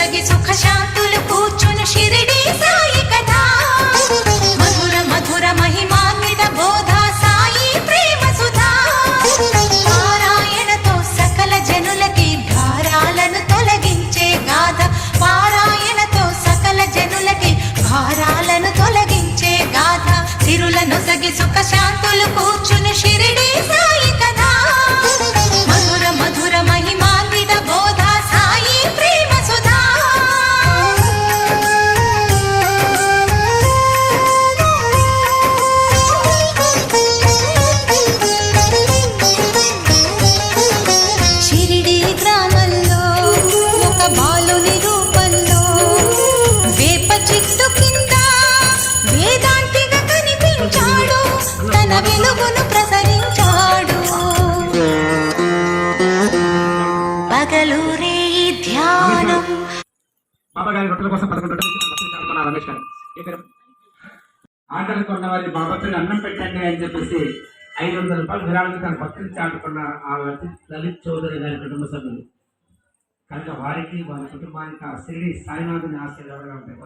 నొసగి సుఖ శాంతులు కూర్చును షిరిడి సాయి కథ మధుర మధుర మహిమాన్విత బోధ సాయి ప్రేమ సుధా పారాయణతో సకల జనులకి భారాలను తొలగించే గాథ పారాయణతో సకల జనులకి భారాలను తొలగించే గాథ సిరుల నొసగి సుఖ శాంతులు కూర్చును షిరిడి సాయి కథ మధుర మధుర మహిమాన్విత బోధ సాయి ప్రేమ సుధా షిరిడి గ్రామంలో ఒక బాలుని రూపంలో వేప చెట్టు కింద వేదాంతిగా కనిపించాడు తన వెలుగును ప్రసరించాడు పగలూరే ధ్యానం బాబా గారి రొట్టెల కోసం 11 రొట్టెలు రమేష్ గారు ఆటలు కొన్న వారి బాబతులు అన్నం పెట్టండి అని చెప్పేసి 500 రూపాయలు విరాళంగా తన భక్తులు చాటుకున్న ఆ లలిత్ చౌదరి గారి కుటుంబ సభ్యులు కనుక వారికి వారి కుటుంబానికి ఆ శ్రీ సాయినాథుని ఆశీర్వాదాలు ఉంటాయి.